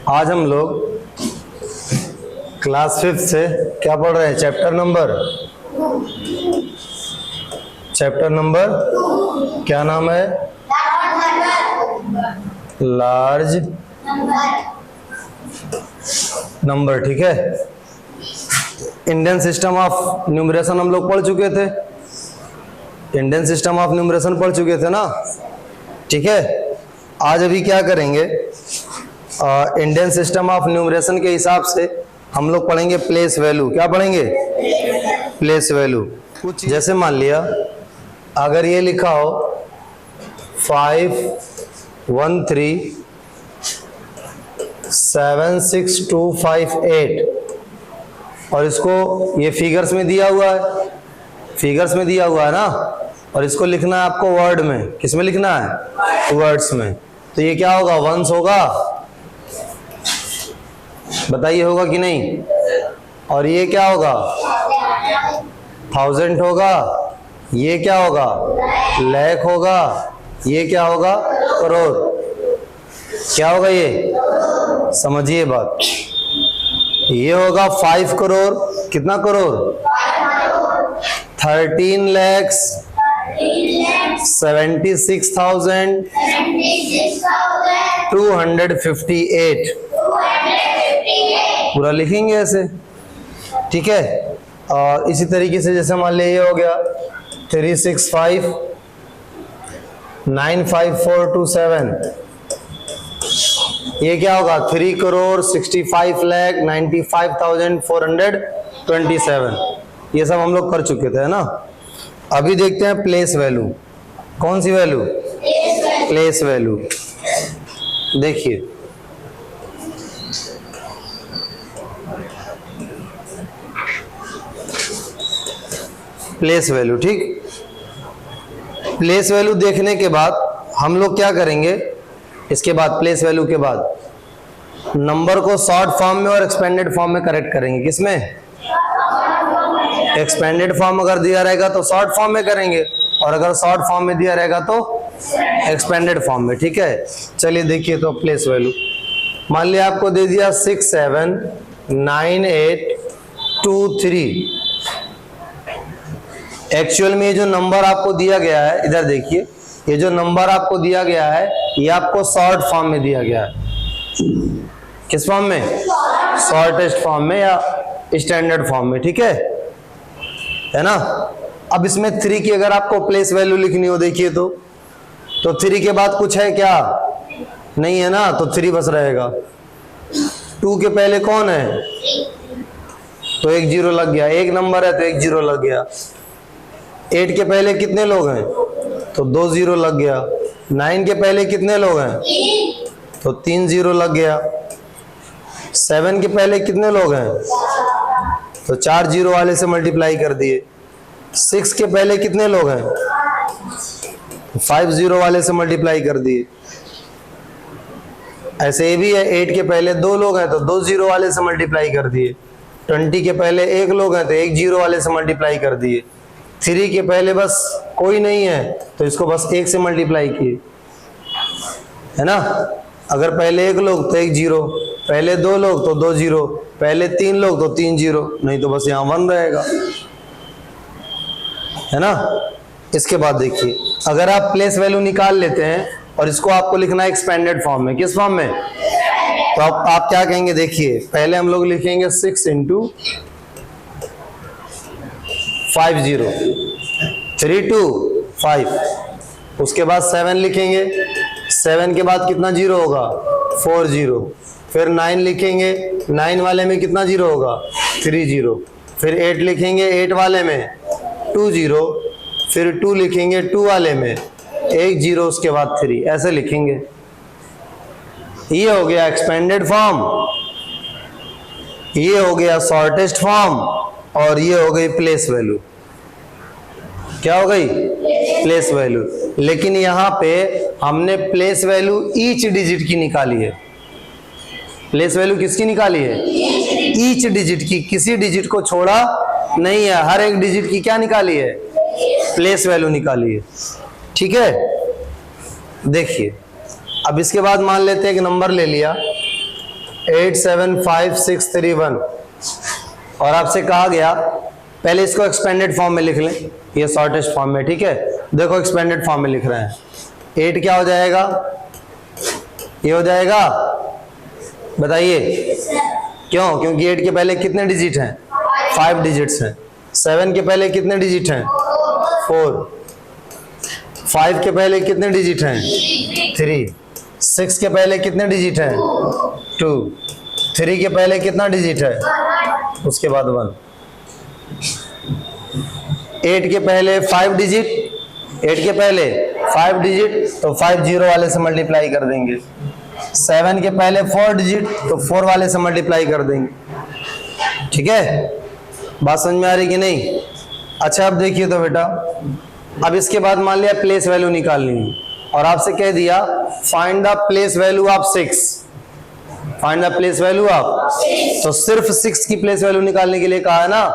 आज हम लोग क्लास 5 से क्या पढ़ रहे हैं? चैप्टर नंबर क्या नाम है? Large number. ठीक है, इंडियन सिस्टम ऑफ न्यूमरेशन हम लोग पढ़ चुके थे। इंडियन सिस्टम ऑफ न्यूमरेशन पढ़ चुके थे ना। ठीक है, आज अभी क्या करेंगे, इंडियन सिस्टम ऑफ न्यूमरेशन के हिसाब से हम लोग पढ़ेंगे प्लेस वैल्यू। क्या पढ़ेंगे? Place value. कुछ जैसे मान लिया अगर ये लिखा हो 51376258 और इसको ये फिगर्स में दिया हुआ है, ना, और इसको लिखना है आपको वर्ड में। किस में लिखना है? वर्ड्स में। तो ये क्या होगा? वंस होगा, बताइए होगा कि नहीं? और ये क्या होगा? 1000 होगा। ये क्या होगा? लाख होगा। ये क्या होगा? करोड़। क्या होगा ये? समझिए बात। ये होगा 5 करोड़। कितना करोड़? 13,76,258 पूरा लिखेंगे ऐसे। ठीक है, और इसी तरीके से जैसे मान लिया ये हो गया 365,95427। ये क्या होगा? 3,65,95,427। ये सब हम लोग कर चुके थे, है ना। अभी देखते हैं प्लेस वैल्यू। कौन सी वैल्यू? Place value. देखिए प्लेस वैल्यू। ठीक, प्लेस वैल्यू देखने के बाद हम लोग क्या करेंगे, इसके बाद प्लेस वैल्यू के बाद नंबर को शॉर्ट फॉर्म में और एक्सपेंडेड फॉर्म में करेक्ट करेंगे। किसमें? एक्सपेंडेड फॉर्म अगर दिया रहेगा तो शॉर्ट फॉर्म में करेंगे, और अगर शॉर्ट फॉर्म में दिया रहेगा तो एक्सपेंडेड फॉर्म में। ठीक है, चलिए देखिए। तो प्लेस वैल्यू मान लिया आपको दे दिया 679823। एक्चुअल में ये जो नंबर आपको दिया गया है, इधर देखिए, ये जो नंबर आपको दिया गया है ये आपको शॉर्ट फॉर्म में दिया गया है। किस फॉर्म में? शॉर्टेस्ट फॉर्म में या स्टैंडर्ड फॉर्म में। ठीक है ना। अब इसमें 3 की अगर आपको प्लेस वैल्यू लिखनी हो, देखिए तो 3 के बाद कुछ है क्या? नहीं है ना, तो 3 बस रहेगा। 2 के पहले कौन है? तो एक 0 लग गया। एक नंबर है तो एक 0 लग गया। 8 के पहले कितने लोग हैं? तो 2 0 लग गया। 9 के पहले कितने लोग हैं? तो 3 0 लग गया। 7 के पहले कितने लोग हैं? तो 4 0 वाले से मल्टीप्लाई कर दिए। 6 के पहले कितने लोग हैं? 5 0 वाले से मल्टीप्लाई कर दिए। ऐसे ये भी है, 8 के पहले 2 लोग हैं तो 2 0 वाले से मल्टीप्लाई कर दिए। 20 के पहले 1 लोग हैं तो 1 0 वाले से मल्टीप्लाई कर दिए। 3 के पहले बस कोई नहीं है तो इसको बस 1 से मल्टीप्लाई किए, है ना। अगर पहले 1 लोग तो 1 0, पहले 2 लोग तो 2 0, पहले 3 लोग तो 3 0, नहीं तो बस यहाँ 1 रहेगा, है ना। इसके बाद देखिए, अगर आप प्लेस वैल्यू निकाल लेते हैं और इसको आपको लिखना है एक्सपेंडेड फॉर्म में। किस फॉर्म में? तो आप क्या कहेंगे? देखिए पहले हम लोग लिखेंगे 6 × 50 3 2 5। उसके बाद 7 लिखेंगे। 7 के बाद कितना 0 होगा? 4 0। फिर 9 लिखेंगे। 9 वाले में कितना 0 होगा? 3 0। फिर 8 लिखेंगे। 8 वाले में 2 0। फिर 2 लिखेंगे। 2 वाले में 1 0, उसके बाद 3। ऐसे लिखेंगे। ये हो गया एक्सपेंडेड फॉर्म, ये हो गया शॉर्टेस्ट फॉर्म, और ये हो गई प्लेस वैल्यू। क्या हो गई? Place value. लेकिन यहां पे हमने प्लेस वैल्यू ईच डिजिट की निकाली है। प्लेस वैल्यू किसकी निकाली है? ईच डिजिट की, किसी डिजिट को छोड़ा नहीं है। हर एक डिजिट की क्या निकाली है? प्लेस वैल्यू निकाली है। ठीक है, देखिए अब इसके बाद मान लेते हैं एक नंबर ले लिया 875631। और आपसे कहा गया पहले इसको एक्सपेंडेड फॉर्म में लिख लें, ये शॉर्टेस्ट फॉर्म में, ठीक है। देखो एक्सपेंडेड फॉर्म में लिख रहे हैं, 8 क्या हो जाएगा, ये हो जाएगा, बताइए क्यों? क्योंकि 8 के पहले कितने डिजिट हैं, 5 डिजिट्स हैं। 7 के पहले कितने डिजिट हैं, 4। 5 के पहले कितने डिजिट हैं, 3। 6 के पहले कितने डिजिट हैं, 2। 3 के पहले कितना डिजिट है, उसके बाद 1। 8 के पहले 5 डिजिट, 8 के पहले 5 डिजिट तो 5 जीरो वाले से मल्टीप्लाई कर देंगे। 7 के पहले 4 डिजिट तो 4 वाले से मल्टीप्लाई कर देंगे, ठीक है। बात समझ में आ रही कि नहीं? अच्छा अब देखिए तो बेटा, अब इसके बाद मान लिया प्लेस वैल्यू निकालनी है और आपसे कह दिया find the place value of 6, find the place value of, तो सिर्फ 6 की प्लेस वैल्यू निकालने के लिए कहा है ना,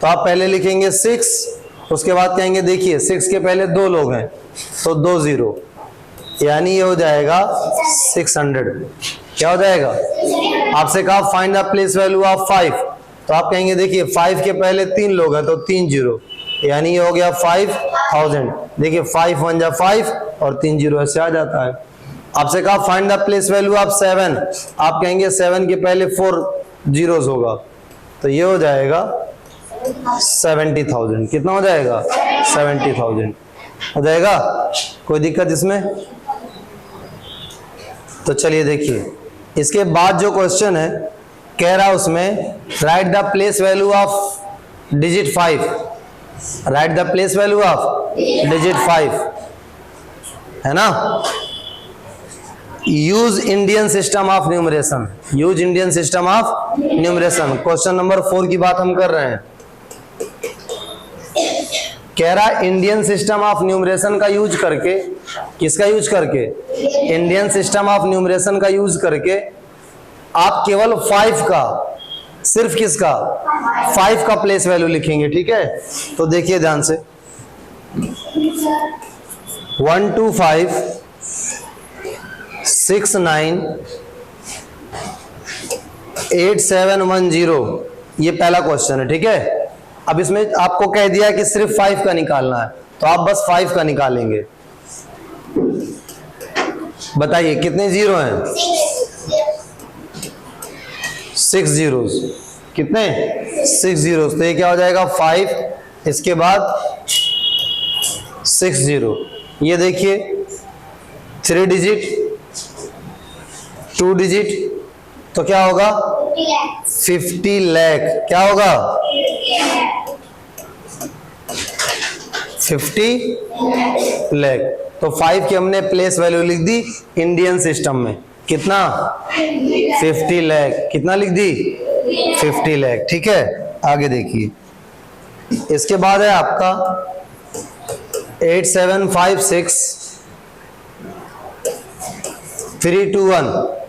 तो आप पहले लिखेंगे 6, उसके बाद कहेंगे देखिए 6 के पहले 2 लोग हैं तो 2 0, यानी ये हो जाएगा 600। क्या हो जाएगा? आपसे कहा find the place value of 5, तो आप कहेंगे देखिए 5 के पहले 3 लोग हैं तो 3 0, यानी ये हो गया 5000। देखिए 5 1 जा 5 और 3 0 ऐसे आ जाता है। आपसे कहा find the place value of 7, आप कहेंगे 7 के पहले 4 जीरोस होगा तो ये हो जाएगा 70,000। कितना हो जाएगा? 70,000 हो जाएगा। कोई दिक्कत इसमें? तो चलिए देखिए, इसके बाद जो क्वेश्चन है कह रहा उसमें right the place value of digit 5, right the place value of digit 5, है ना। Use Indian system of numeration, use Indian system of numeration. Question number 4 की बात हम कर रहे हैं। कह रहा इंडियन सिस्टम ऑफ न्यूमरेशन का यूज करके, किसका यूज करके? इंडियन सिस्टम ऑफ न्यूमरेशन का यूज करके आप केवल 5 का, सिर्फ किसका? 5 का प्लेस वैल्यू लिखेंगे, ठीक है। तो देखिए ध्यान से, 1 2 5 6 9 8 7 1 0, ये पहला क्वेश्चन है, ठीक है। अब इसमें आपको कह दिया कि सिर्फ 5 का निकालना है, तो आप बस 5 का निकालेंगे। बताइए कितने जीरो हैं? 6 जीरोस। कितने? 6 जीरोस। तो ये क्या हो जाएगा? 5, इसके बाद 6 0। ये देखिए 3 डिजिट, 2 डिजिट, तो क्या होगा? 50 लाख। क्या होगा? 50 लाख। तो 5 की हमने प्लेस वैल्यू लिख दी इंडियन सिस्टम में, कितना? 50 लाख। कितना लिख दी? 50 लाख, ठीक है। आगे देखिए, इसके बाद है आपका 8756 321।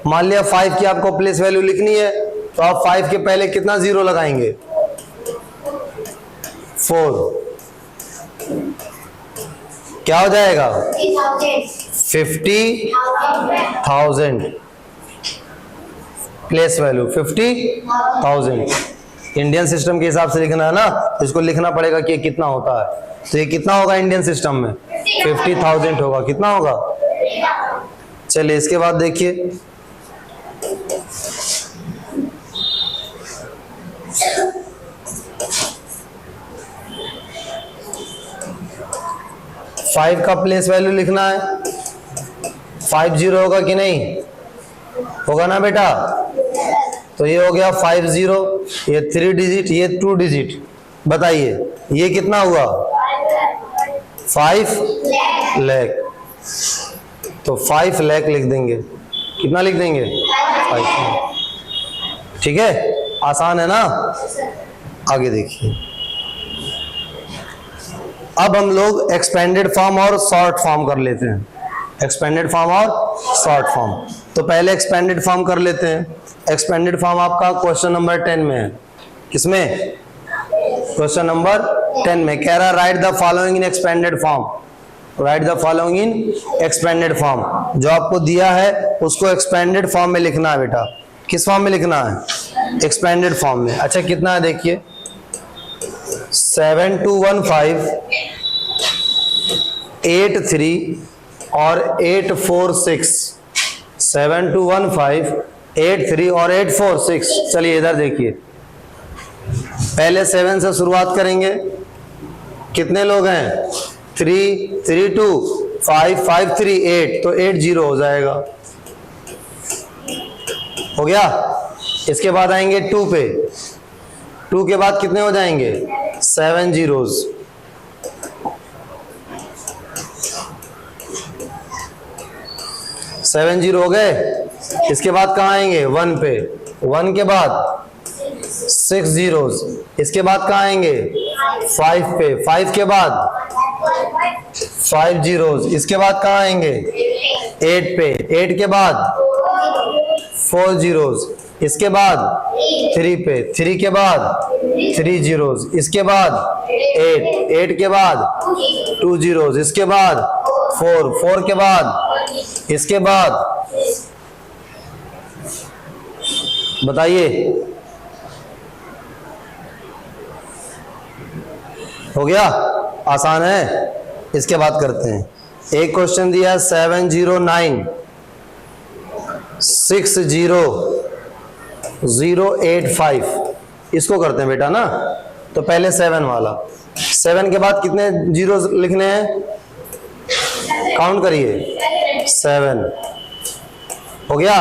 मान लिया 5 की आपको प्लेस वैल्यू लिखनी है, तो आप 5 के पहले कितना जीरो लगाएंगे? 4। क्या हो जाएगा? 50,000 प्लेस वैल्यू, 50,000। इंडियन सिस्टम के हिसाब से लिखना है ना, तो इसको लिखना पड़ेगा कि ये कितना होता है। तो ये कितना होगा इंडियन सिस्टम में? 50,000 होगा। कितना होगा? चलिए इसके बाद देखिए, फाइव का प्लेस वैल्यू लिखना है। 5 0 होगा कि नहीं? होगा ना बेटा? तो ये हो गया 5 0, ये 3 डिजिट, ये 2 डिजिट। बताइए ये कितना हुआ? 5 लाख। तो 5 लाख लिख देंगे। कितना लिख देंगे? 5 लाख। ठीक है, आसान है ना। आगे देखिए, अब हम लोग एक्सपेंडेड फॉर्म और शॉर्ट फॉर्म कर लेते हैं। एक्सपेंडेड फॉर्म और शॉर्ट फॉर्म। तो पहले एक्सपेंडेड फॉर्म कर लेते हैं। एक्सपेंडेड फॉर्म आपका क्वेश्चन नंबर 10 में है। किसमें? क्वेश्चन नंबर 10 में कह रहा right the following in expanded form. Right the following in expanded form. जो आपको दिया है उसको एक्सपेंडेड फॉर्म में लिखना है बेटा। किस फॉर्म में लिखना है? एक्सपेंडेड फॉर्म में। अच्छा कितना है देखिए, 7215 83 और 846, 7215 83 और 846। चलिए इधर देखिए, पहले 7 से शुरुआत करेंगे। कितने लोग हैं? 3 3 2 5 5 3 8, तो 8 0 हो जाएगा। हो गया। इसके बाद आएंगे 2 पे, 2 के बाद कितने हो जाएंगे? 7 zeros। 7 0 हो गए। इसके बाद कहाँ आएंगे? 1 पे, 1 के बाद 6 zeros। इसके बाद कहाँ आएंगे? 5 पे, 5 के बाद 5 zeros। इसके बाद कहाँ आएंगे? 8 पे, 8 के बाद 4 zeros। इसके बाद 3 पे, 3 के बाद 3 zeros। इसके बाद 8, 8 के बाद 2 zeros। इसके बाद 4, 4 के बाद, इसके बाद बताइए, हो गया? आसान है। इसके बाद करते हैं। एक क्वेश्चन दिया है 709 60 इसको करते हैं बेटा ना। तो पहले 7 वाला, 7 के बाद कितने जीरो लिखने हैं? काउंट करिए, 7। हो गया।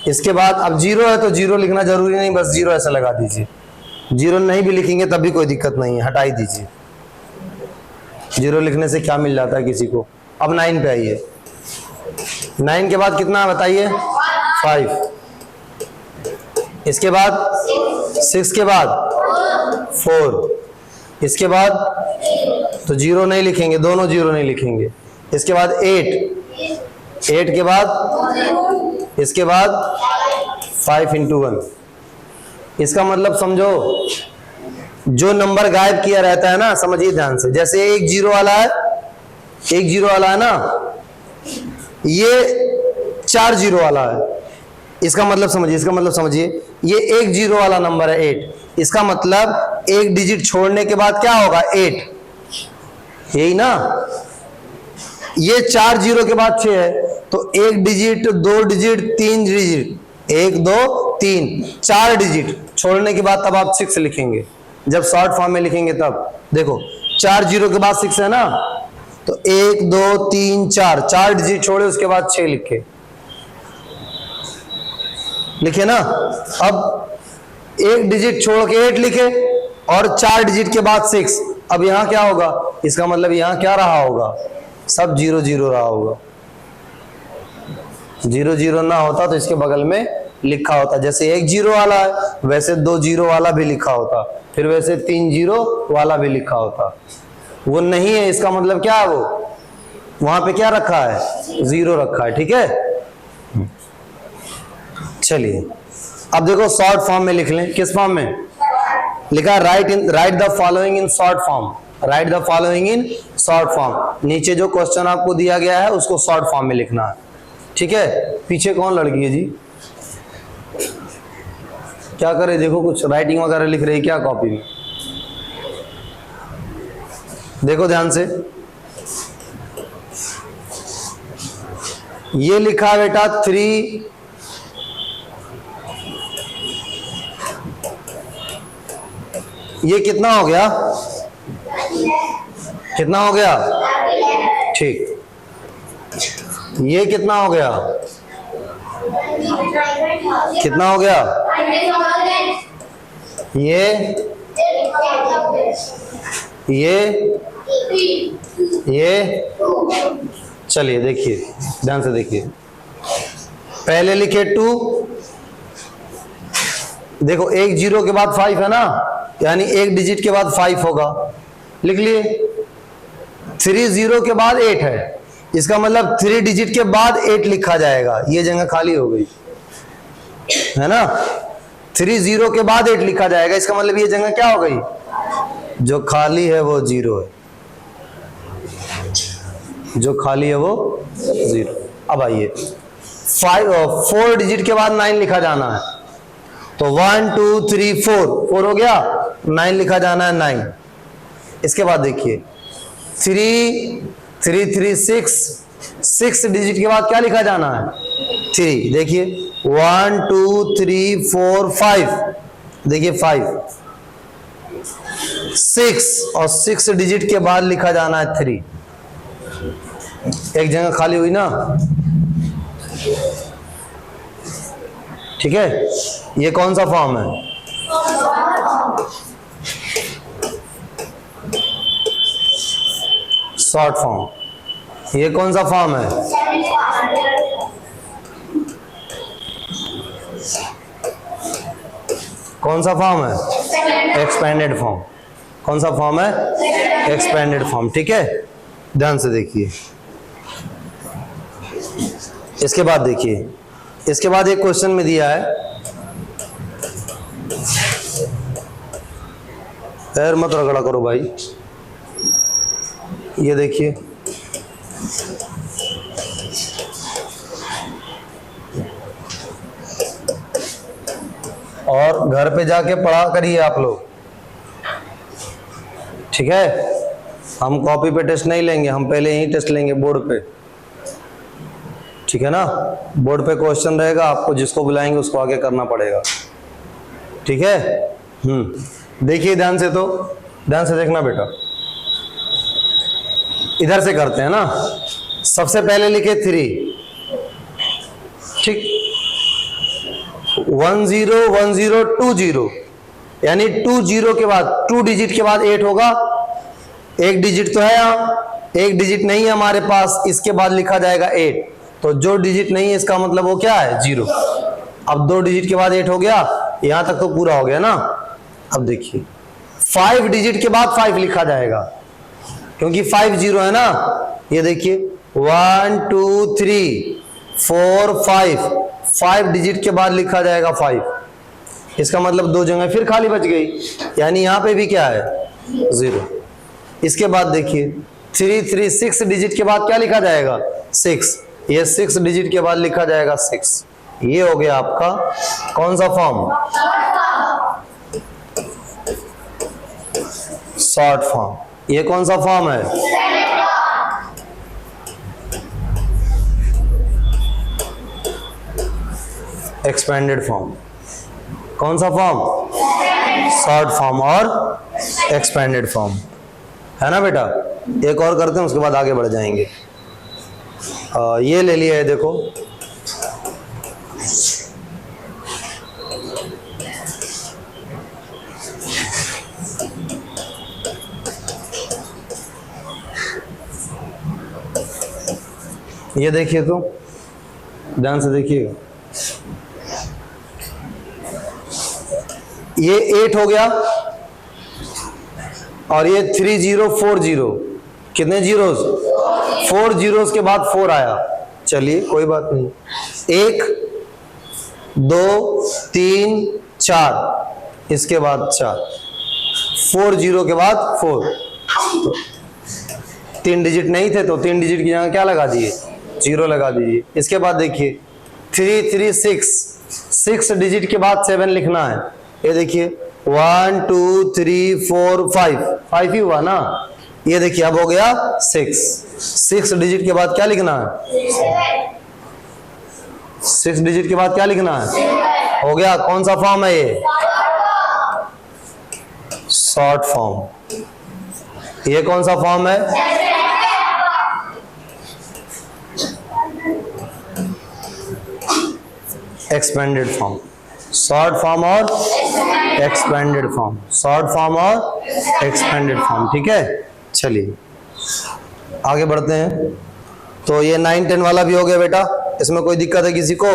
इसके बाद अब 0 है तो 0 लिखना जरूरी नहीं, बस 0 ऐसा लगा दीजिए। 0 नहीं भी लिखेंगे तब भी कोई दिक्कत नहीं है, हटा ही दीजिए। 0 लिखने से क्या मिल जाता है किसी को। अब 9 पे आइए। 9 के बाद कितना बताइए? 5। इसके बाद 6 के बाद 4। इसके बाद तो 0 नहीं लिखेंगे, दोनों 0 नहीं लिखेंगे। इसके बाद 8 के बाद, इसके बाद 5 into 1। इसका मतलब समझो, जो नंबर गायब किया रहता है ना, समझिए ध्यान से। जैसे एक 0 वाला है, एक 0 वाला है ना, ये 4 0 वाला है। इसका मतलब समझिए, इसका मतलब समझिए, ये एक 0 वाला नंबर है 8। इसका मतलब एक डिजिट छोड़ने के बाद क्या होगा? 8, यही ना। ये 4 0 के बाद 6 है, तो 1 डिजिट, 2 डिजिट, 3 डिजिट, 1 2 3 4 डिजिट छोड़ने के बाद तब आप 6 लिखेंगे। जब शॉर्ट फॉर्म में लिखेंगे तब देखो, 4 0 के बाद 6 है ना, तो 1 2 3 4 डिजिट छोड़े, उसके बाद 6 लिखे ना। अब 1 डिजिट छोड़ के 8 लिखे और 4 डिजिट के बाद 6। अब यहां क्या होगा? इसका मतलब यहां क्या रहा होगा? सब 0 0 रहा होगा। 0 0 ना होता तो इसके बगल में लिखा होता। जैसे एक 0 वाला है वैसे 2 0 वाला भी लिखा होता, फिर वैसे 3 0 वाला भी लिखा होता। वो नहीं है, इसका मतलब क्या है? वो वहां पे क्या रखा है? 0 रखा है। ठीक है, चलिए अब देखो शॉर्ट फॉर्म में लिख लें। किस फॉर्म में लिखा? Right the following in short form. Right the following in short form. नीचे जो क्वेश्चन आपको दिया गया है उसको शॉर्ट फॉर्म में लिखना है। ठीक है। पीछे कौन लड़की है जी? क्या करे? देखो कुछ राइटिंग वगैरह लिख रही है क्या कॉपी में? देखो ध्यान से, ये लिखा बेटा 3 ये कितना हो गया? कितना हो गया? ठीक। ये कितना हो गया? कितना हो गया? ये चलिए देखिए, ध्यान से देखिए। पहले लिखे 2, देखो एक 0 के बाद 5 है ना, यानी एक डिजिट के बाद 5 होगा। लिख लिए। 3 0 के बाद 8 है, इसका मतलब 3 डिजिट के बाद 8 लिखा जाएगा। ये जगह खाली हो गई है ना। 3 0 के बाद 8 लिखा जाएगा, इसका मतलब ये जगह क्या हो गई? जो खाली है वो 0 है, जो खाली है वो 0। अब आइए 4 डिजिट के बाद 9 लिखा जाना है, तो 1 2 3 4 4 हो गया, 9 लिखा जाना है 9। इसके बाद देखिए 3 3 3 6 डिजिट के बाद क्या लिखा जाना है 3। देखिए 1 2 3 4 5, देखिए 5 6 और 6 डिजिट के बाद लिखा जाना है 3। एक जगह खाली हुई ना, ठीक है। ये कौन सा फॉर्म है, शॉर्ट फॉर्म। ये कौन सा फॉर्म है, कौन सा फॉर्म है, एक्सपेंडेड फॉर्म। कौन सा फॉर्म है, एक्सपेंडेड फॉर्म, ठीक है। ध्यान से देखिए। इसके बाद देखिए, इसके बाद एक क्वेश्चन में दिया है, पैर मत रगड़ा करो भाई। ये देखिए और घर पे जाके पढ़ा करिए आप लोग, ठीक है। हम कॉपी पे टेस्ट नहीं लेंगे, हम पहले ही टेस्ट लेंगे बोर्ड पे, ठीक है ना। बोर्ड पे क्वेश्चन रहेगा, आपको जिसको बुलाएंगे उसको आगे करना पड़ेगा, ठीक है। देखिए ध्यान से, तो ध्यान से देखना बेटा। इधर से करते हैं ना, सबसे पहले लिखे 3, ठीक। 1 0 1 0 2 0, यानी 2 0 के बाद 2 डिजिट के बाद 8 होगा। एक डिजिट तो है यहाँ, एक डिजिट नहीं है हमारे पास, इसके बाद लिखा जाएगा 8। तो जो डिजिट नहीं है इसका मतलब वो क्या है, 0। अब 2 डिजिट के बाद 8 हो गया, यहां तक तो पूरा हो गया ना। अब देखिए 5 डिजिट के बाद 5 लिखा जाएगा, क्योंकि 5 0 है ना। ये देखिए 1 2 3 4 5 डिजिट के बाद लिखा जाएगा 5। इसका मतलब 2 जगह फिर खाली बच गई, यानी यहां पे भी क्या है, 0। इसके बाद देखिए 3 3 6 डिजिट के बाद क्या लिखा जाएगा, 6। ये 6 डिजिट के बाद लिखा जाएगा 6। ये हो गया आपका कौन सा फॉर्म, शॉर्ट फॉर्म। ये कौन सा फॉर्म है, एक्सपेंडेड फॉर्म। कौन सा फॉर्म, शॉर्ट फॉर्म और एक्सपेंडेड फॉर्म, है ना बेटा। एक और करते हैं, उसके बाद आगे बढ़ जाएंगे। ये ले लिया है, देखो ये देखिए, तो ध्यान से देखिएगा। ये 8 हो गया और ये 3 0 4 0, कितने जीरोस, 4 जीरोस के बाद 4 आया। चलिए कोई बात नहीं, 1 2 3 4, इसके बाद 4, 4 0 के बाद 4। तो 3 डिजिट नहीं थे, तो 3 डिजिट की जगह क्या लगा दिए, 0 लगा दीजिए। इसके बाद देखिए 3 3 6 डिजिट के बाद 7 लिखना है। ये देखिए 1 2 3 4 5 ही हुआ ना। ये देखिए अब हो गया 6 डिजिट के बाद क्या लिखना है, 6 डिजिट के बाद क्या लिखना है, हो गया। कौन सा फॉर्म है ये, शॉर्ट फॉर्म। ये कौन सा फॉर्म है, एक्सपेंडेड फॉर्म। शॉर्ट फॉर्म और एक्सपेंडेड फॉर्म, शॉर्ट फॉर्म और एक्सपेंडेड फॉर्म, ठीक है। चलिए आगे बढ़ते हैं। तो ये 9 10 वाला भी हो गया बेटा, इसमें कोई दिक्कत है किसी को,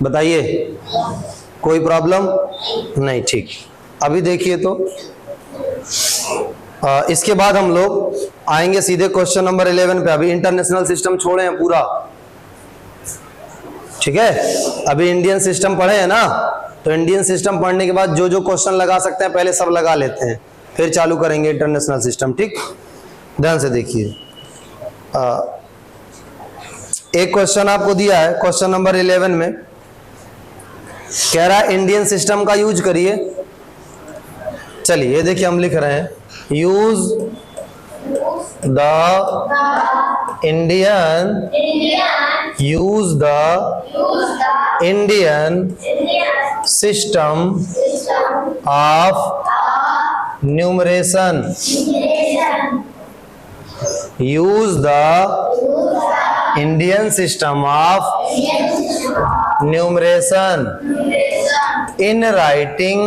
बताइए, कोई प्रॉब्लम नहीं, ठीक। अभी देखिए तो इसके बाद हम लोग आएंगे सीधे क्वेश्चन नंबर 11 पे। अभी इंटरनेशनल सिस्टम छोड़े हैं पूरा, ठीक है। अभी इंडियन सिस्टम पढ़े हैं ना, तो इंडियन सिस्टम पढ़ने के बाद जो जो क्वेश्चन लगा सकते हैं पहले सब लगा लेते हैं, फिर चालू करेंगे इंटरनेशनल सिस्टम, ठीक। ध्यान से देखिए, एक क्वेश्चन आपको दिया है क्वेश्चन नंबर 11 में, कह रहा है इंडियन सिस्टम का यूज करिए। चलिए ये देखिए हम लिख रहे हैं, use the Indian system of numeration. Use the Indian system of numeration in writing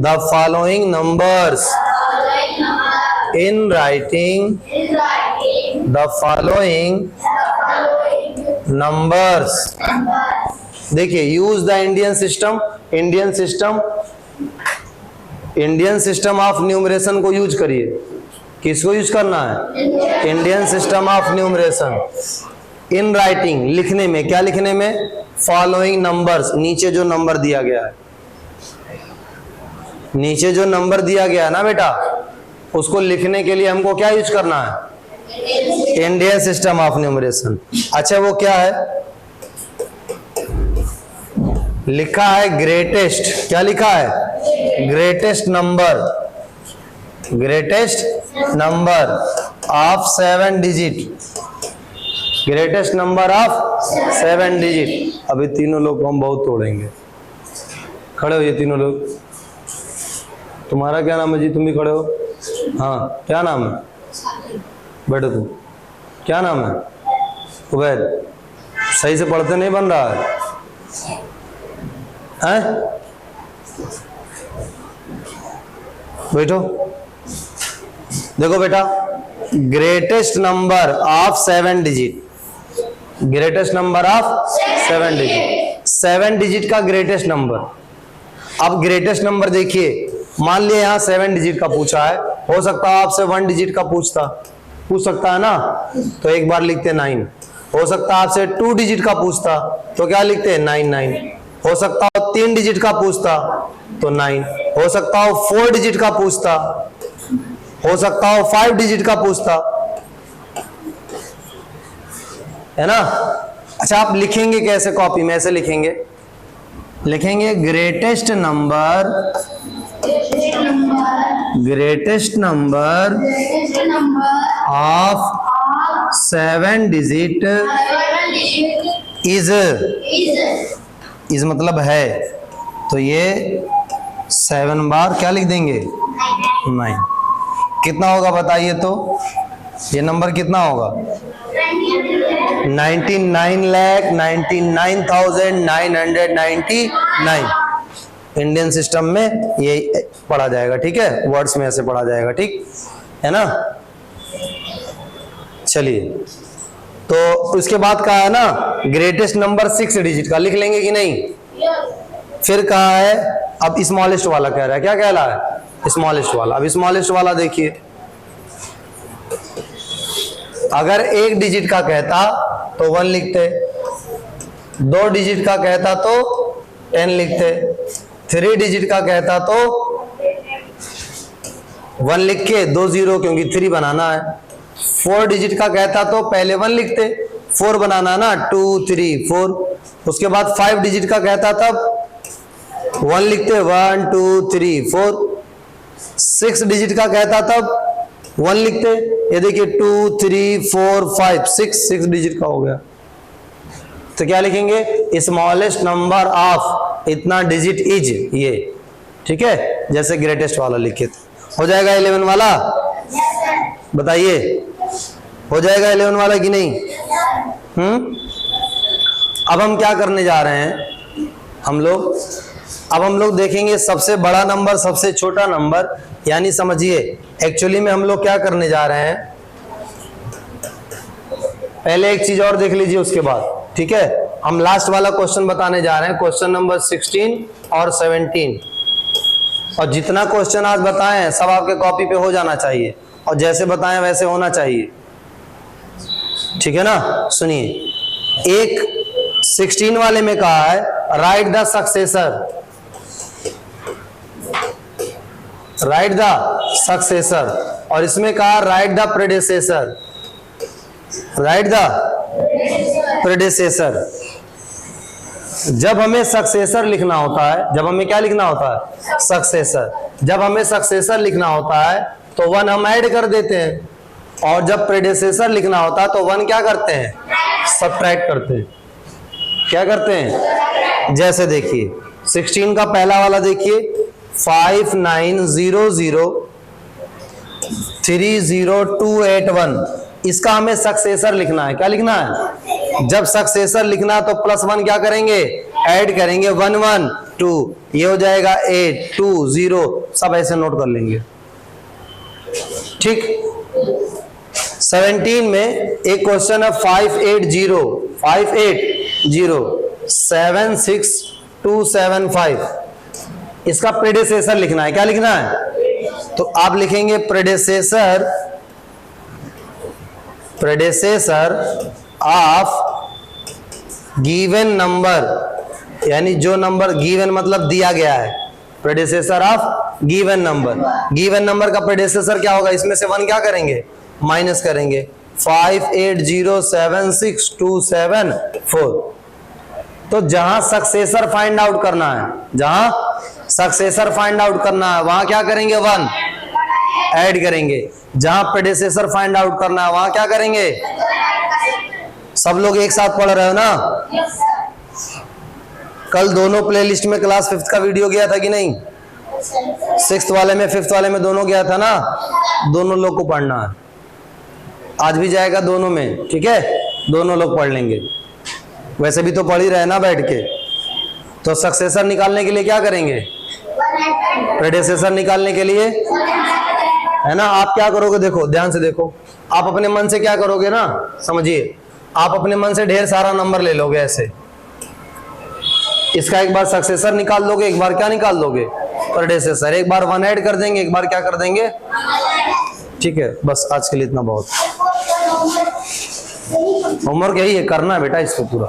the following numbers. In writing the following numbers. देखिए use the Indian system of numeration को यूज करिए। किसको यूज करना है? Indian system of numeration. In writing, लिखने में, क्या लिखने में? फॉलोइंग नंबर्स, नीचे जो नंबर दिया गया है, नीचे जो नंबर दिया गया है ना बेटा, उसको लिखने के लिए हमको क्या यूज करना है? Indian system of numeration. अच्छा वो क्या है? लिखा है ग्रेटेस्ट। क्या लिखा है? Greatest number of 7 digit. Greatest number of 7 digit. अभी तीनों लोग को हम बहुत तोड़ेंगे। खड़े हो ये तीनों लोग। तुम्हारा क्या नाम है जी? तुम भी खड़े हो। हाँ क्या नाम है? बैठो तुम। क्या नाम है? उबैद। सही से पढ़ते नहीं बन रहा है? बैठो। देखो बेटा, greatest number of 7 digit, greatest number of 7 digit, 7 digit का ग्रेटेस्ट नंबर। अब ग्रेटेस्ट नंबर देखिए, मान लिया यहाँ 7 डिजिट का पूछा है, हो सकता है आपसे 1 डिजिट का पूछ सकता है ना, तो एक बार लिखते 9। हो सकता है आपसे 2 डिजिट का पूछता, तो क्या लिखते? 9। हो सकता हो 3 डिजिट का पूछता तो 9। हो सकता हो 4 डिजिट का पूछता, हो सकता हो 5 डिजिट का पूछता, है ना। अच्छा आप लिखेंगे कैसे? कॉपी में ऐसे लिखेंगे, greatest number of 7 digit is मतलब है, तो ये 7 बार क्या लिख देंगे? 9। कितना होगा बताइए तो? ये नंबर कितना होगा? 99,99,999। इंडियन सिस्टम में ये पढ़ा जाएगा, ठीक है, वर्ड्स में ऐसे पढ़ा जाएगा, ठीक है ना। चलिए, तो उसके बाद कहा है ना ग्रेटेस्ट नंबर 6 डिजिट का, लिख लेंगे कि नहीं? फिर कहा है, अब स्मॉलेस्ट वाला कह रहा है, क्या कह रहा है? स्मॉलेस्ट वाला। अब स्मॉलेस्ट वाला देखिए, अगर 1 डिजिट का कहता तो 1 लिखते, 2 डिजिट का कहता तो 10 लिखते, 3 डिजिट का कहता तो 1 लिख के 2 0 क्योंकि 3 बनाना है। 4 डिजिट का कहता तो पहले 1 लिखते, 4 बनाना ना, 2 3 4। उसके बाद 5 डिजिट का कहता तब 1 लिखते, 1 2 3 4। 6 डिजिट का कहता तब 1 लिखते, ये देखिए 2 3 4 5 6 डिजिट का हो गया। तो क्या लिखेंगे? स्मॉलेस्ट नंबर ऑफ इतना डिजिट इज, ये ठीक है, जैसे ग्रेटेस्ट वाला लिखे थे। हो जाएगा 11 वाला? बताइए हो जाएगा 11 वाला कि नहीं? अब हम क्या करने जा रहे हैं? अब हम लोग देखेंगे सबसे बड़ा नंबर, सबसे छोटा नंबर, यानी समझिए एक्चुअली में हम लोग क्या करने जा रहे हैं। पहले एक चीज और देख लीजिए उसके बाद, ठीक है। हम लास्ट वाला क्वेश्चन बताने जा रहे हैं, क्वेश्चन नंबर 16 और 17। और जितना क्वेश्चन आज बताए हैं सब आपके कॉपी पे हो जाना चाहिए, और जैसे बताएं वैसे होना चाहिए, ठीक है ना। सुनिए, एक 16 वाले में कहा है राइट द सक्सेसर, और इसमें कहा राइट द प्रेडेसेसर। जब हमें सक्सेसर लिखना होता है, जब हमें क्या लिखना होता है? सक्सेसर। जब हमें सक्सेसर लिखना होता है तो 1 हम ऐड कर देते हैं, और जब प्रेडेसेसर लिखना होता है तो 1 क्या करते हैं? सब्ट्रैक्ट करते हैं। क्या करते हैं? जैसे देखिए 16 का पहला वाला देखिए 5900300281, इसका हमें सक्सेसर लिखना है। क्या लिखना है? जब सक्सेसर लिखना है तो +1 क्या करेंगे? ऐड करेंगे। 1 1 2, ये हो जाएगा 8 2 0, सब ऐसे नोट कर लेंगे। ठीक। 17 में एक क्वेश्चन है 580 इसका प्रेडेसेसर लिखना है। क्या लिखना है? तो आप लिखेंगे प्रेडेसेसर ऑफ गिवन नंबर, यानी जो नंबर गिवन मतलब दिया गया है, प्रेडेसेसर of given number. Given number का प्रेडेसेसर क्या होगा? इसमें से 1 क्या करेंगे? माइनस करेंगे। 58076274। तो जहां सक्सेसर फाइंड आउट करना है, जहां सक्सेसर फाइंड आउट करना है वहां क्या करेंगे? 1 ऐड करेंगे। जहां प्रेडेसेसर फाइंड आउट करना है वहां क्या करेंगे? सब लोग एक साथ पढ़ रहे हो ना? कल दोनों प्लेलिस्ट में क्लास 5th का वीडियो गया था कि नहीं? 6th वाले में 5th वाले में दोनों गया था ना? दोनों लोग को पढ़ना है। आज भी जाएगा दोनों में, ठीक है? दोनों लोग पढ़ लेंगे। वैसे भी तो पढ़ ही रहे ना बैठ के। तो सक्सेसर निकालने के लिए क्या करेंगे? प्रेडेसेसर निकालने के लिए, है ना? आप क्या करोगे? देखो ध्यान से देखो, आप अपने मन से क्या करोगे ना, समझिए। आप अपने मन से ढेर सारा नंबर ले लोगे ऐसे, इसका एक बार सक्सेसर निकाल लोगे, एक बार क्या निकाल लोगे? प्रेडेसेसर। एक बार 1 ऐड कर देंगे, एक बार क्या कर देंगे? ठीक है, बस आज के लिए इतना बहुत। होमवर्क यही है, करना है बेटा इसको पूरा।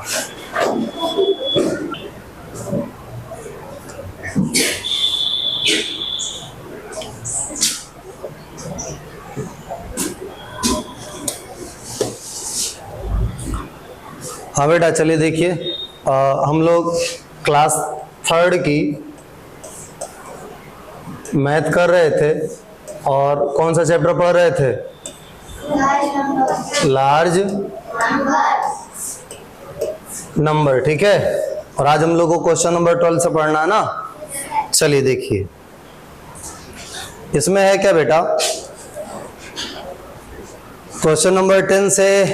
हाँ बेटा चलिए देखिए, हम लोग क्लास 3rd की मैथ कर रहे थे और कौन सा चैप्टर पढ़ रहे थे? लार्ज नंबर, ठीक है? और आज हम लोग को क्वेश्चन नंबर 12 से पढ़ना है ना। चलिए देखिए, इसमें है क्या बेटा? क्वेश्चन नंबर 10 से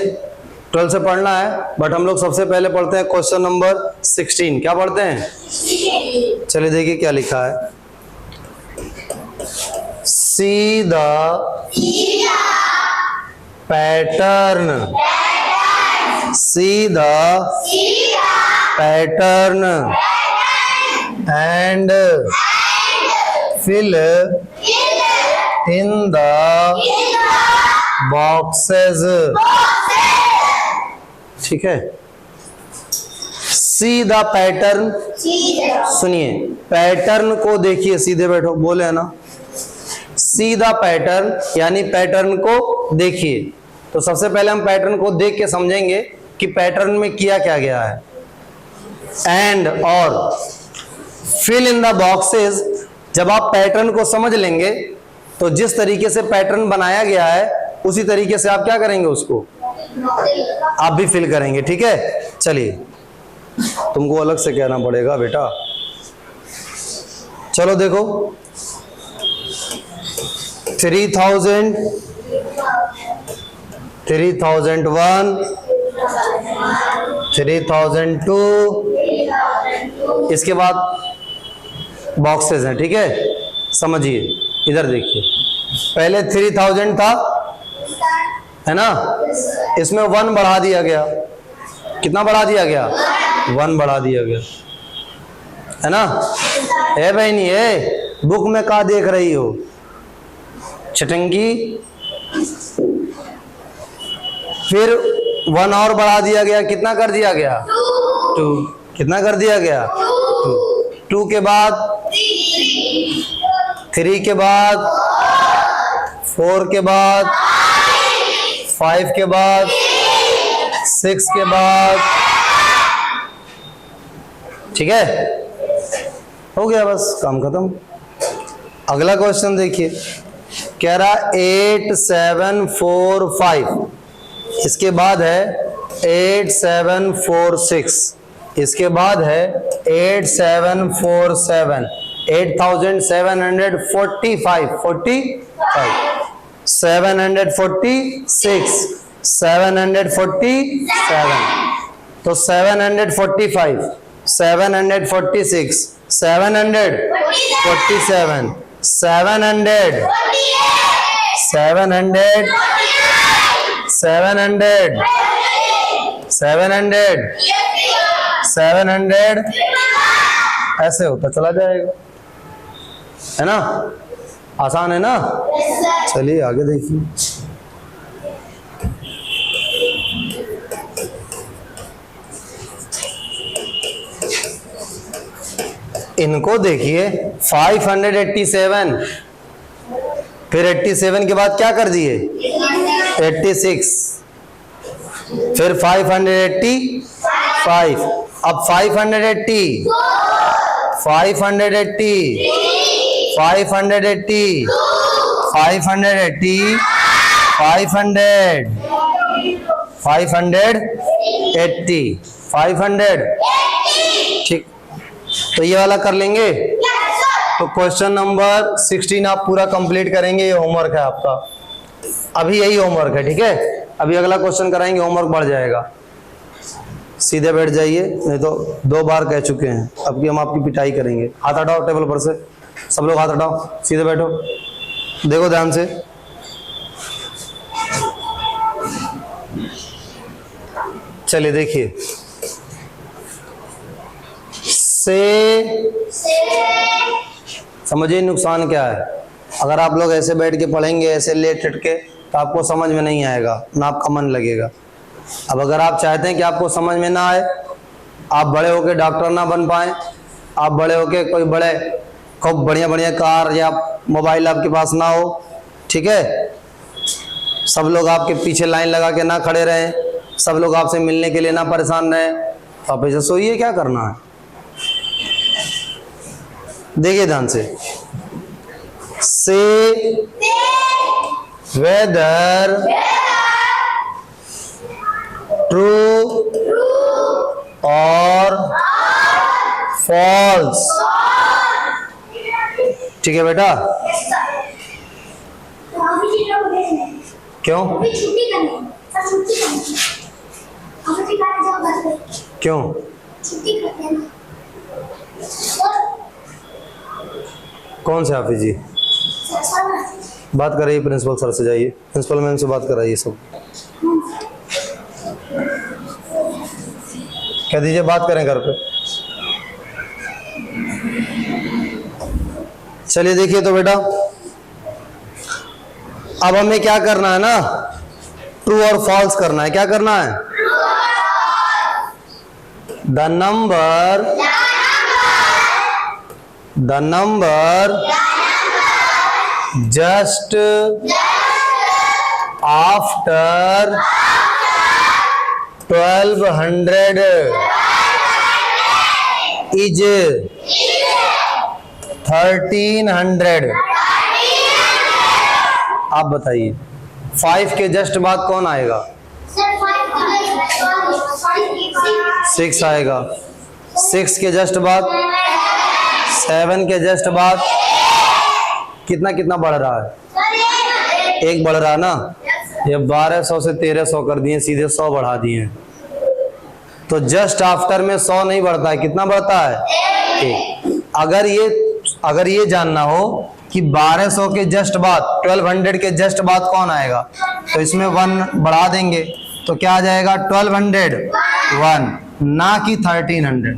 12 से पढ़ना है, बट हम लोग सबसे पहले पढ़ते हैं क्वेश्चन नंबर 16। क्या पढ़ते हैं? चलिए देखिए क्या लिखा है। See the pattern, see the pattern and fill in the boxes, ठीक है? सी द पैटर्न, सुनिए, पैटर्न को देखिए, सीधे बैठो, बोले है ना? सी द पैटर्न यानी पैटर्न को देखिए। तो सबसे पहले हम पैटर्न को देख के समझेंगे कि पैटर्न में किया क्या गया है। एंड और फिल इन द बॉक्सेस, जब आप पैटर्न को समझ लेंगे तो जिस तरीके से पैटर्न बनाया गया है उसी तरीके से आप क्या करेंगे? उसको आप भी फिल करेंगे, ठीक है? चलिए, तुमको अलग से कहना पड़ेगा बेटा। चलो देखो, 3000, 3001, 3002, इसके बाद बॉक्सेस हैं, ठीक है? समझिए, इधर देखिए, पहले 3000 था, है ना? इसमें 1 बढ़ा दिया गया। कितना बढ़ा दिया गया? 1 बढ़ा दिया गया, है ना? ए बहनी, ए बुक में क्या देख रही हो? चटंगी। फिर 1 और बढ़ा दिया गया। कितना कर दिया गया? 2। कितना कर दिया गया? 2 के बाद 3 के बाद 4 के बाद 5 के बाद 6 के बाद ठीक है, हो गया, बस काम खत्म। अगला क्वेश्चन देखिए, कह रहा 8745, इसके बाद है 8746, इसके बाद है 8747, 8745, 746, 747, तो 745, 746, 747, 700, 700, 700, 700, 700, ऐसे होता चला जाएगा, है ना, आसान है ना। चलिए आगे देखिए, इनको देखिए 587, फिर 87 के बाद क्या कर दिए 86, फिर 585, अब 580, 580, 580, 580, 500, 580, 500, ठीक। तो ये वाला कर लेंगे। तो क्वेश्चन नंबर 16 आप पूरा कंप्लीट करेंगे, ये होमवर्क है आपका, अभी यही होमवर्क है, ठीक है। अभी अगला क्वेश्चन कराएंगे, होमवर्क बढ़ जाएगा। सीधे बैठ जाइए, नहीं तो 2 बार कह चुके हैं, अब की हम आपकी पिटाई करेंगे। हाथ हटाओ टेबल पर से, सब लोग हाथ हटाओ, सीधे बैठो, देखो ध्यान से। चलिए देखिए, समझिए नुकसान क्या है। अगर आप लोग ऐसे बैठ के पढ़ेंगे, ऐसे लेट के, तो आपको समझ में नहीं आएगा, ना आपका मन लगेगा। अब अगर आप चाहते हैं कि आपको समझ में ना आए, आप बड़े होके डॉक्टर ना बन पाए, आप बड़े होके कोई बड़े खूब बढ़िया बढ़िया कार या मोबाइल आपके पास ना हो, ठीक है, सब लोग आपके पीछे लाइन लगा के ना खड़े रहें, सब लोग आपसे मिलने के लिए ना परेशान रहें, तो आप ऐसे सोइए, क्या करना है। देखिए ध्यान से वेदर ट्रू और फॉल्स, ठीक है बेटा। क्यों क्यों कौन से हाफिज जी? बात कराइए प्रिंसिपल सर से, जाइए प्रिंसिपल मैम से बात कराइए, सब कह दीजिए बात करें घर पे। चलिए देखिए तो बेटा, अब हमें क्या करना है ना, ट्रू और फॉल्स करना है। क्या करना है? The number just after 1200 is 1300। आप बताइए 5 के जस्ट बाद कौन आएगा? 6 आएगा। 6 के जस्ट बाद 7 के जस्ट बाद कितना कितना बढ़ रहा है? 1 बढ़ रहा ना। ये 1200 से 1300 कर दिए, सीधे 100 बढ़ा दिए। तो जस्ट आफ्टर में 100 नहीं बढ़ता है, कितना बढ़ता है? 1। अगर ये जानना हो कि 1200 के जस्ट बाद 1200 के जस्ट बाद कौन आएगा, तो इसमें 1 बढ़ा देंगे, तो क्या आ जाएगा? 1201, ना कि 1300।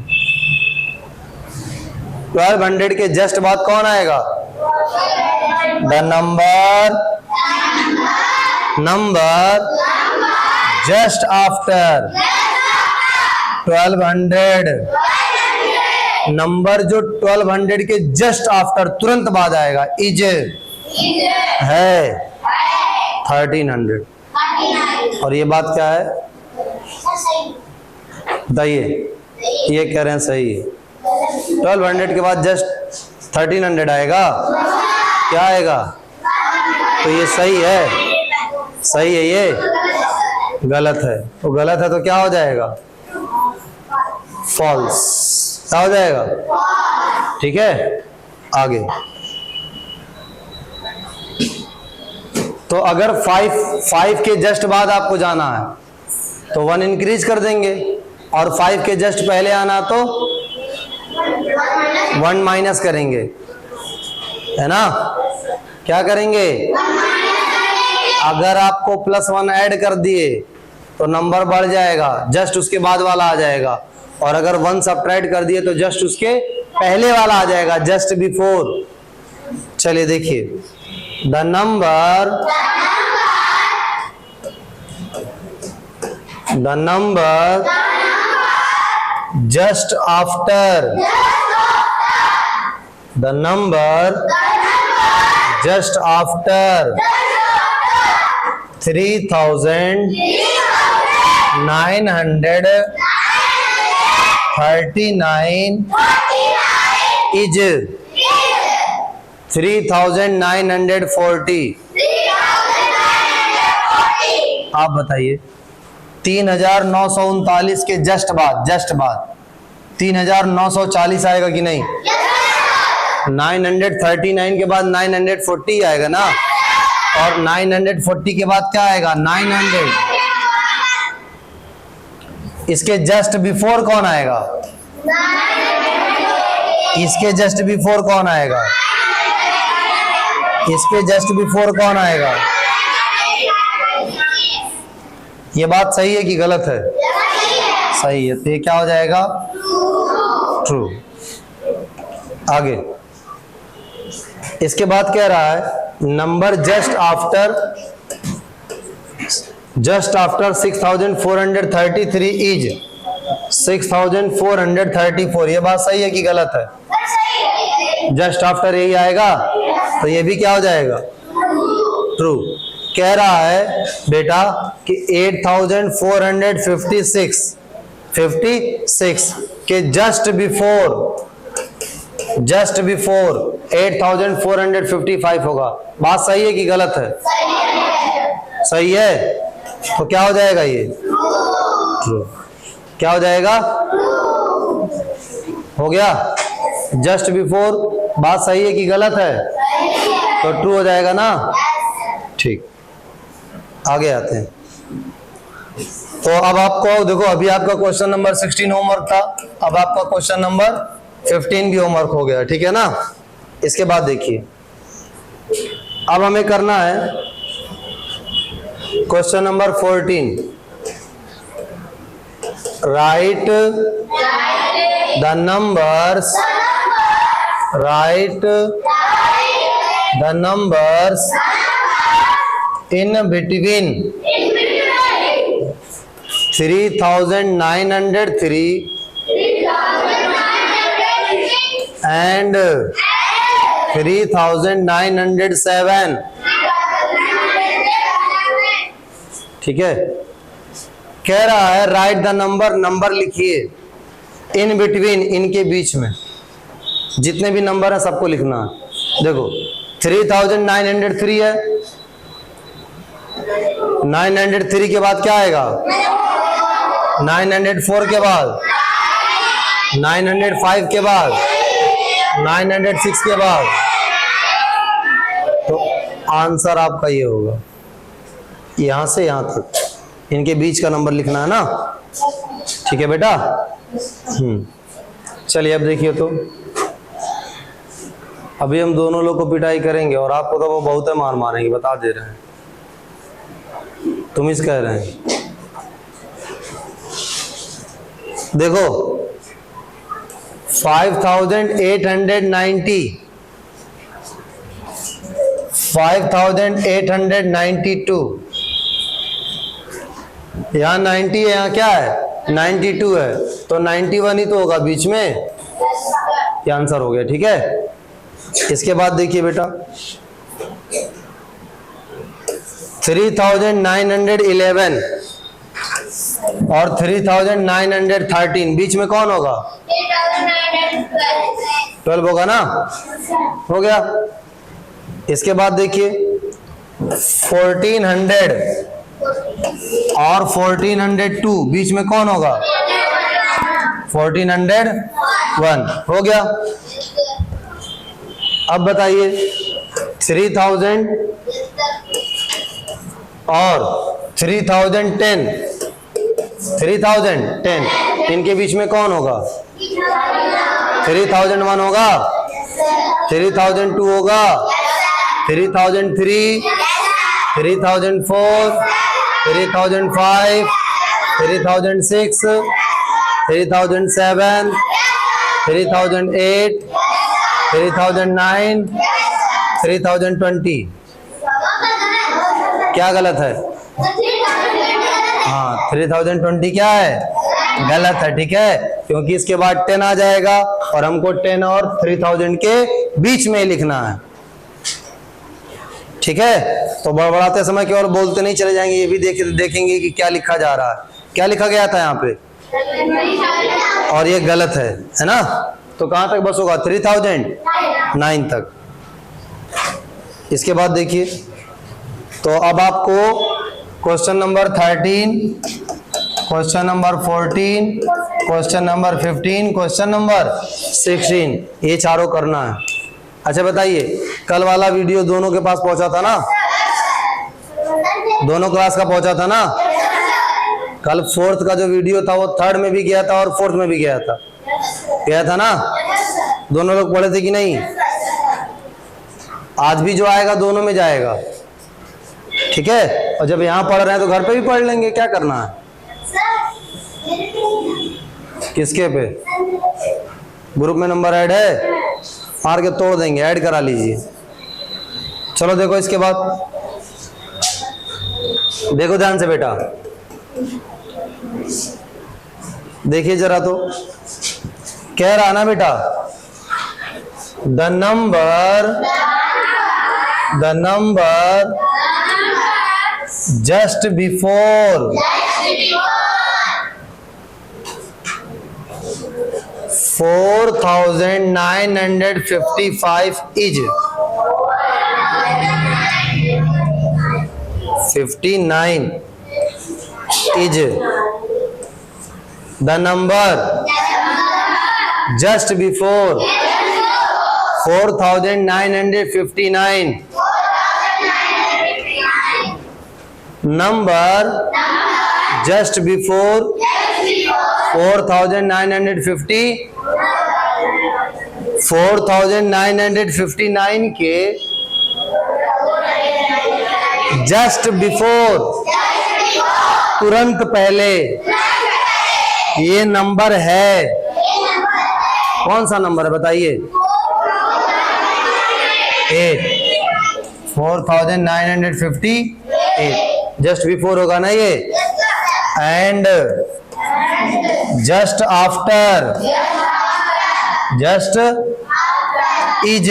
1200 के जस्ट बाद कौन आएगा? The number just after 1200। Number जो 1200 के जस्ट आफ्टर तुरंत बाद आएगा इज है 1300। और ये बात क्या है बताइए? ये कह रहे हैं सही है। 1200 के बाद जस्ट 1300 आएगा, क्या आएगा? तो ये सही है, सही है, ये गलत है। तो गलत है तो क्या हो जाएगा? फॉल्स। क्या हो जाएगा? ठीक है, आगे। तो अगर 5 के जस्ट बाद आपको जाना है तो 1 इंक्रीज कर देंगे, और 5 के जस्ट पहले आना तो 1 माइनस करेंगे, है ना? क्या करेंगे? अगर आपको +1 ऐड कर दिए तो नंबर बढ़ जाएगा, जस्ट उसके बाद वाला आ जाएगा, और अगर 1 सब्ट्रैक्ट कर दिए तो जस्ट उसके पहले वाला आ जाएगा, जस्ट बिफोर। चलिए देखिए, the number just after, the number just after 3939 is 3940। आप बताइए, 3939 के जस्ट बाद 3940 आएगा कि नहीं? 939 के बाद 940 आएगा ना, और 940 के बाद क्या आएगा? 900। इसके जस्ट बिफोर कौन आएगा? इसके जस्ट बिफोर कौन आएगा? इसके जस्ट बिफोर कौन आएगा? ये बात सही है कि गलत है? सही है, तो ये क्या हो जाएगा? ट्रू। आगे इसके बाद कह रहा है, नंबर जस्ट आफ्टर 6433 इज 6434। ये बात सही है कि गलत है? जस्ट आफ्टर यही आएगा, तो ये भी क्या हो जाएगा? ट्रू। कह रहा है बेटा कि 8456 के जस्ट बिफोर 8455 होगा। बात सही है कि गलत है? सही है, तो क्या हो जाएगा? ये ट्रू। क्या हो जाएगा? हो गया। जस्ट बिफोर बात सही है कि गलत है? तो ट्रू हो जाएगा ना। ठीक, आगे आते हैं। तो अब आपको देखो, अभी आपका क्वेश्चन नंबर 16 होमवर्क था, अब आपका क्वेश्चन नंबर 15 भी होमवर्क हो गया, ठीक है ना। इसके बाद देखिए, अब हमें करना है question number 14। Right the numbers in between 3903 and 3907। ठीक है, कह रहा है राइट द नंबर लिखिए इन बिटवीन, इनके बीच में जितने भी नंबर है सबको लिखना है। देखो 3903 है, 903 के बाद क्या आएगा? 904 के बाद, 905 के बाद, 906 के बाद। तो आंसर आपका ये होगा, यहां से यहां तक इनके बीच का नंबर लिखना है ना। ठीक है बेटा। चलिए अब देखिए, तो अभी हम दोनों लोग को पिटाई करेंगे और आपको तो वो बहुत है मार मारेंगे, बता दे रहे हैं। तुम इस कह रहे हैं, देखो 5890, 5892, यहाँ 90 है, यहाँ क्या है? 92 है, तो 91 ही तो होगा बीच में। ये आंसर हो गया, ठीक है। इसके बाद देखिए बेटा, 3911 और 3913 बीच में कौन होगा? 12 होगा ना, हो गया। इसके बाद देखिए 1400 और 1402 बीच में कौन होगा? 1401 हो गया। अब बताइए 3000 और 3010 इनके बीच में कौन होगा? 3001 होगा, 3002 होगा, 3003, 3004, 3005, 3006, 3007, 3008, 3009, 3020। क्या गलत है? हाँ 3020 क्या है? गलत है, ठीक है, क्योंकि इसके बाद 10 आ जाएगा और हमको 10 और 3000 के बीच में लिखना है, ठीक है। तो बड़बड़ाते समय की और बोलते नहीं चले जाएंगे, ये भी देखेंगे कि क्या लिखा जा रहा है, क्या लिखा गया था यहाँ पे, और ये गलत है ना। तो कहां तक बस होगा? 3009 तक। इसके बाद देखिए, तो अब आपको question number 13, question number 14, question number 15, question number 16, ये चारों करना है। अच्छा बताइए, कल वाला वीडियो दोनों के पास पहुंचा था ना? दोनों क्लास का पहुंचा था ना? कल 4th का जो वीडियो था वो 3rd में भी गया था और 4th में भी गया था ना? दोनों लोग पढ़े थे कि नहीं? आज भी जो आएगा दोनों में जाएगा, ठीक है। और जब यहाँ पढ़ रहे हैं तो घर पे भी पढ़ लेंगे, क्या करना है। किसके पे? ग्रुप में नंबर ऐड है, मार के तोड़ देंगे, ऐड करा लीजिए। चलो देखो, इसके बाद देखो ध्यान से बेटा, देखिए जरा, तो कह रहा ना बेटा, the number just before 4955 is 59 is the number just before 4959 number just before 4959 के जस्ट बिफोर, तुरंत पहले ये नंबर है। कौन सा नंबर है बताइए? 8, 4958 जस्ट बिफोर होगा ना ये। And just after, just is.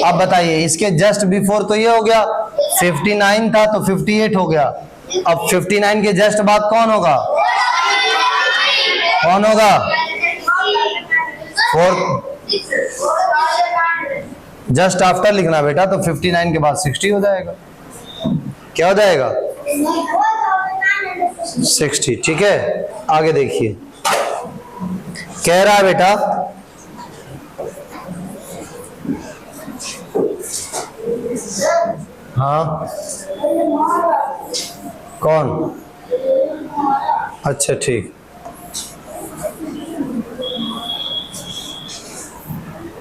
अब बताइए, इसके जस्ट बिफोर तो ये हो गया, 59 था तो 58 हो गया। अब 59 के जस्ट बाद कौन होगा? कौन होगा? 4 जस्ट आफ्टर लिखना बेटा, तो 59 के बाद 60 हो जाएगा। क्या हो जाएगा? 60, ठीक है। आगे देखिए, कह रहा है बेटा, हाँ कौन? अच्छा ठीक,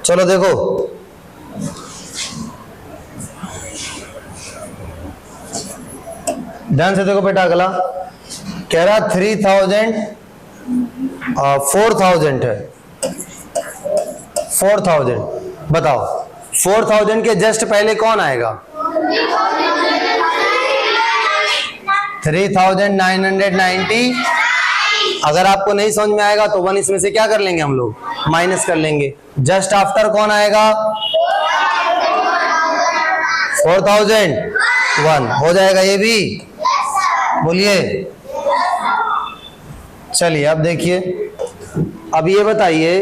चलो देखो, ध्यान से देखो बेटा। अगला कह रहा 3000 4000 है। 4000 बताओ, 4000 के जस्ट पहले कौन आएगा? 3990। अगर आपको नहीं समझ में आएगा तो 1 इसमें से क्या कर लेंगे हम लोग? माइनस कर लेंगे। जस्ट आफ्टर कौन आएगा? 4001 हो जाएगा ये भी, बोलिए। चलिए अब देखिए, अब ये बताइए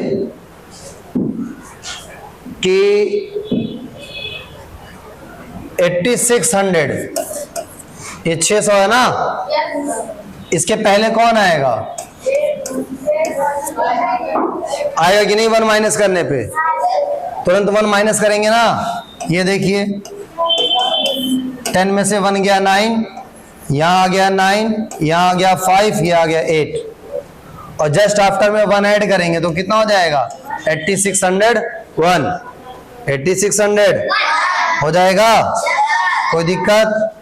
कि 8600, ये 600 है ना, इसके पहले कौन आएगा? आएगा कि नहीं? 1 माइनस करने पे तुरंत 1 माइनस करेंगे ना। ये देखिए 10 में से 1 गया 9, यहाँ आ गया 9, यहाँ आ गया 5, ये आ गया 8, और जस्ट आफ्टर में 1 ऐड करेंगे तो कितना हो जाएगा? 8601, 8600 हो जाएगा। कोई दिक्कत?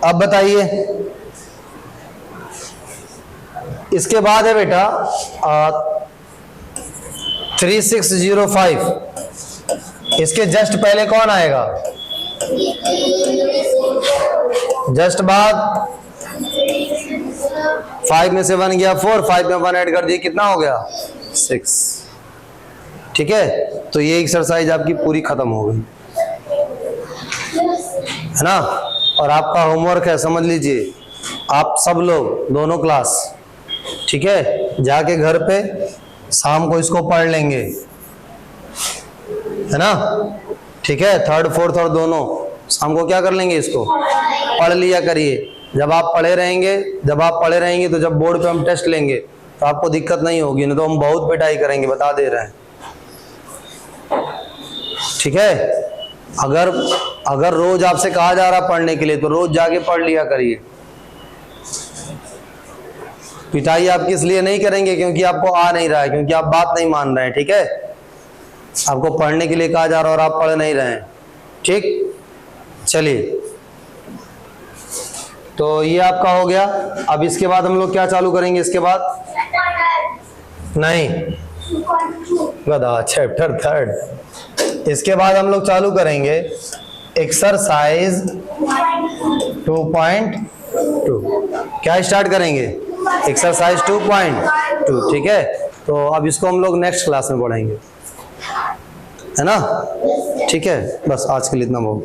अब बताइए, इसके बाद है बेटा 3605, इसके जस्ट पहले कौन आएगा? जस्ट बाद 5 में से 1 गया 4, 5 में 1 ऐड कर दिए, कितना हो गया? 6। ठीक है, तो ये एक्सरसाइज आपकी पूरी खत्म हो गई है ना। और आपका होमवर्क है, समझ लीजिए, आप सब लोग दोनों क्लास, ठीक है, जाके घर पे शाम को इसको पढ़ लेंगे, है ना। ठीक है, 3rd 4th और दोनों शाम को क्या कर लेंगे? इसको पढ़ लिया करिए। जब आप पढ़े रहेंगे तो जब बोर्ड पे हम टेस्ट लेंगे तो आपको दिक्कत नहीं होगी, नहीं तो हम बहुत पिटाई करेंगे, बता दे रहे हैं। ठीक है, अगर रोज आपसे कहा जा रहा पढ़ने के लिए तो रोज जाके पढ़ लिया करिए। पिटाई आपकी इसलिए नहीं करेंगे क्योंकि आपको आ नहीं रहा है, क्योंकि आप बात नहीं मान रहे हैं। ठीक है, आपको पढ़ने के लिए कहा जा रहा है और आप पढ़ नहीं रहे हैं। ठीक, चलिए, तो ये आपका हो गया। अब इसके बाद हम लोग क्या चालू करेंगे? इसके बाद नहीं, गधा, चैप्टर 3rd। इसके बाद हम लोग चालू करेंगे एक्सरसाइज 2.2। क्या स्टार्ट करेंगे? एक्सरसाइज 2.2। ठीक है, तो अब इसको हम लोग नेक्स्ट क्लास में पढ़ेंगे, है ना। ठीक है, बस आज के लिए इतना बहुत।